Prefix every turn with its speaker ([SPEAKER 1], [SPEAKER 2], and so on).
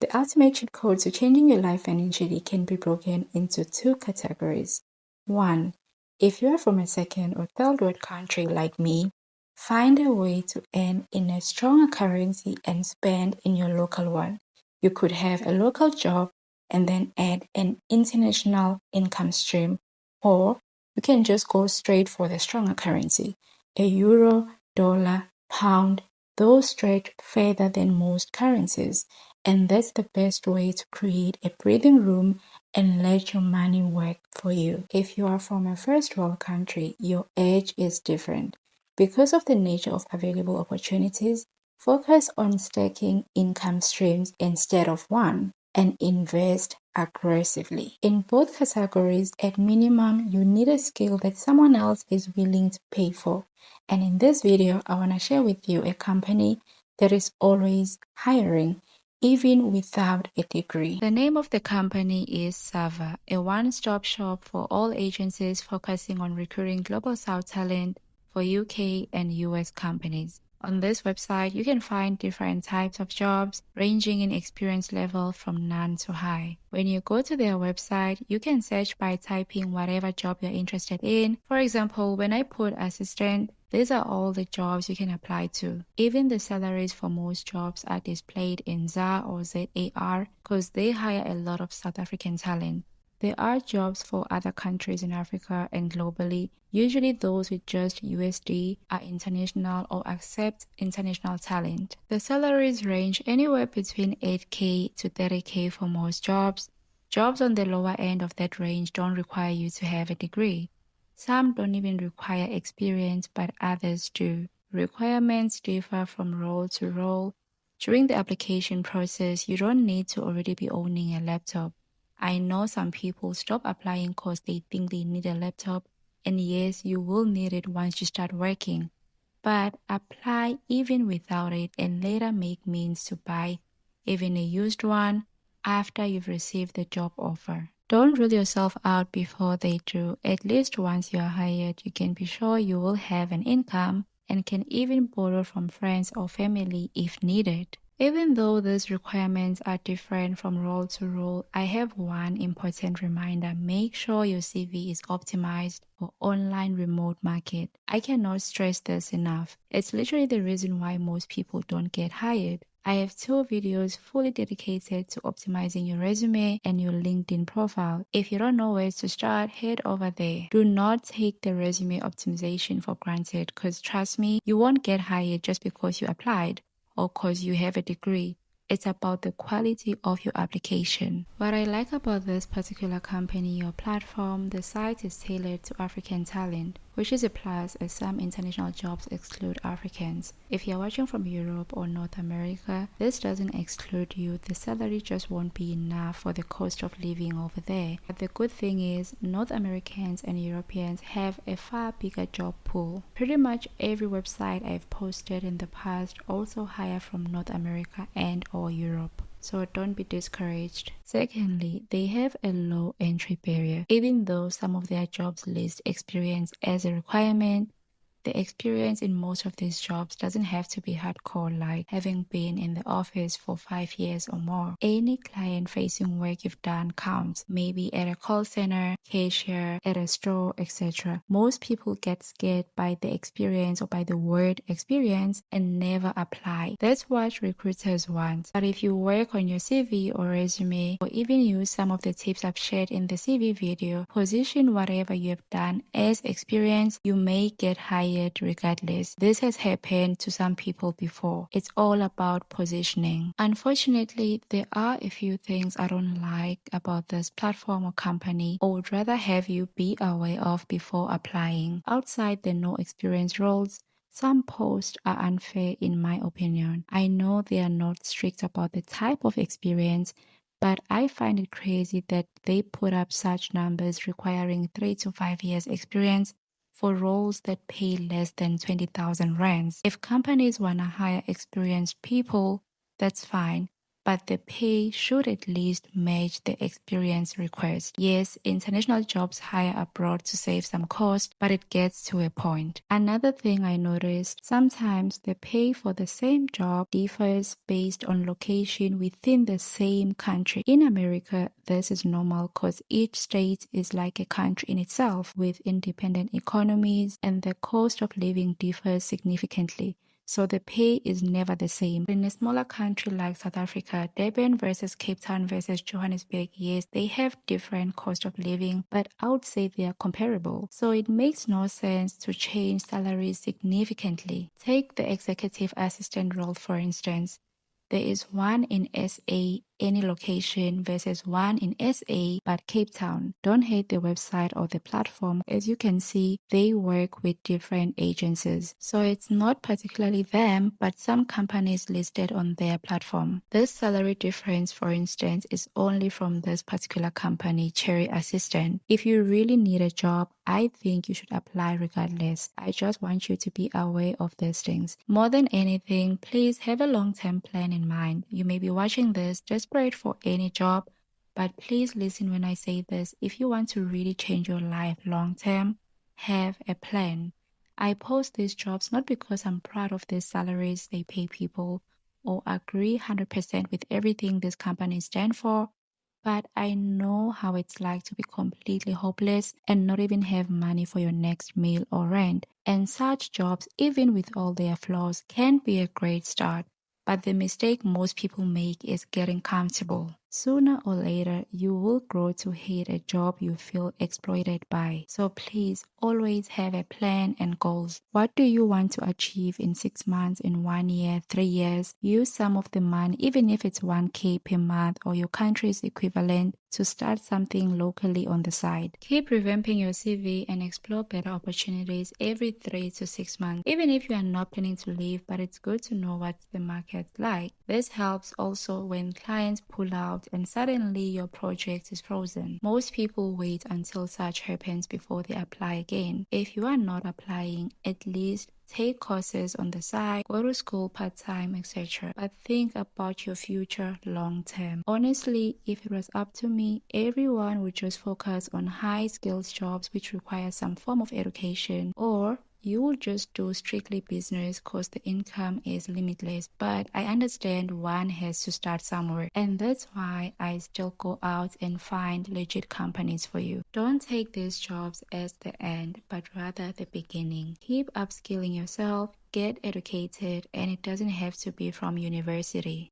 [SPEAKER 1] The ultimate cheat code to changing your life financially can be broken into two categories. 1. If you are from a second or third world country like me, find a way to earn in a stronger currency and spend in your local one. You could have a local job and then add an international income stream, or you can just go straight for the stronger currency. A euro, dollar, pound, those trade further than most currencies. And that's the best way to create a breathing room and let your money work for you. If you are from a first world country, your edge is different. Because of the nature of available opportunities, focus on stacking income streams instead of one and invest aggressively. In both categories, at minimum, you need a skill that someone else is willing to pay for. And in this video, I want to share with you a company that is always hiring, even without a degree. The name of the company is SAVA, a one-stop shop for all agencies focusing on recruiting Global South talent for UK and US companies. On this website, you can find different types of jobs ranging in experience level from none to high. When you go to their website, you can search by typing whatever job you're interested in. For example, when I put assistant, these are all the jobs you can apply to. Even the salaries for most jobs are displayed in ZAR or ZAR because they hire a lot of South African talent. There are jobs for other countries in Africa and globally. Usually those with just USD are international or accept international talent. The salaries range anywhere between 8K to 30K for most jobs. Jobs on the lower end of that range don't require you to have a degree. Some don't even require experience, but others do. Requirements differ from role to role. During the application process, you don't need to already be owning a laptop. I know some people stop applying because they think they need a laptop, and yes, you will need it once you start working. But apply even without it and later make means to buy even a used one after you've received the job offer. Don't rule yourself out before they do. At least once you are hired, you can be sure you will have an income and can even borrow from friends or family if needed. Even though these requirements are different from role to role, I have one important reminder. Make sure your CV is optimized for online remote market. I cannot stress this enough. It's literally the reason why most people don't get hired. I have 2 videos fully dedicated to optimizing your resume and your LinkedIn profile. If you don't know where to start, head over there. Do not take the resume optimization for granted because trust me, you won't get hired just because you applied or because you have a degree. It's about the quality of your application. What I like about this particular company or platform, the site is tailored to African talent, which is a plus as some international jobs exclude Africans. If you're watching from Europe or North America, this doesn't exclude you. The salary just won't be enough for the cost of living over there. But the good thing is, North Americans and Europeans have a far bigger job pool. Pretty much every website I've posted in the past also hire from North America and or Europe. So don't be discouraged. Secondly, they have a low entry barrier. Even though some of their jobs list experience as a requirement, the experience in most of these jobs doesn't have to be hardcore, like having been in the office for 5 years or more. Any client-facing work you've done counts, maybe at a call center, cashier, at a store, etc. Most people get scared by the experience or by the word experience and never apply. That's what recruiters want. But if you work on your CV or resume, or even use some of the tips I've shared in the CV video, position whatever you have done as experience, you may get hired regardless. This has happened to some people before. It's all about positioning. Unfortunately, there are a few things I don't like about this platform or company, or would rather have you be aware of before applying. Outside the no experience roles, some posts are unfair in my opinion. I know they are not strict about the type of experience, but I find it crazy that they put up such numbers requiring 3 to 5 years experience for roles that pay less than 20,000 rands. If companies want to hire experienced people, that's fine, but the pay should at least match the experience request. Yes, international jobs hire abroad to save some cost, but it gets to a point. Another thing I noticed, sometimes the pay for the same job differs based on location within the same country. In America, this is normal because each state is like a country in itself with independent economies, and the cost of living differs significantly. So the pay is never the same. In a smaller country like South Africa, Durban versus Cape Town versus Johannesburg, yes, they have different cost of living, but I would say they are comparable. So it makes no sense to change salaries significantly. Take the executive assistant role, for instance. There is one in SA, any location, versus one in SA, but Cape Town. Don't hate the website or the platform. As you can see, they work with different agencies. So it's not particularly them, but some companies listed on their platform. This salary difference, for instance, is only from this particular company, Cherry Assistant. If you really need a job, I think you should apply regardless. I just want you to be aware of these things. More than anything, please have a long-term plan in mind. You may be watching this desperate for any job, but please listen when I say this. If you want to really change your life long-term, have a plan. I post these jobs not because I'm proud of the salaries they pay people or agree 100% with everything these companies stand for, but I know how it's like to be completely hopeless and not even have money for your next meal or rent. And such jobs, even with all their flaws, can be a great start. But the mistake most people make is getting comfortable. Sooner or later, you will grow to hate a job you feel exploited by. So please always have a plan and goals. What do you want to achieve in 6 months, in 1 year, 3 years? Use some of the money, even if it's 1K per month or your country's equivalent, to start something locally on the side. Keep revamping your CV and explore better opportunities every 3 to 6 months. Even if you are not planning to leave, but it's good to know what the market's like. This helps also when clients pull out and suddenly your project is frozen. Most people wait until such happens before they apply again. If you are not applying, at least take courses on the side, go to school part-time, etc. But think about your future long-term. Honestly, if it was up to me, everyone would just focus on high-skills jobs which require some form of education, or you will just do strictly business because the income is limitless. But I understand one has to start somewhere, and that's why I still go out and find legit companies for you. Don't take these jobs as the end, but rather the beginning. Keep upskilling yourself, get educated, and it doesn't have to be from university.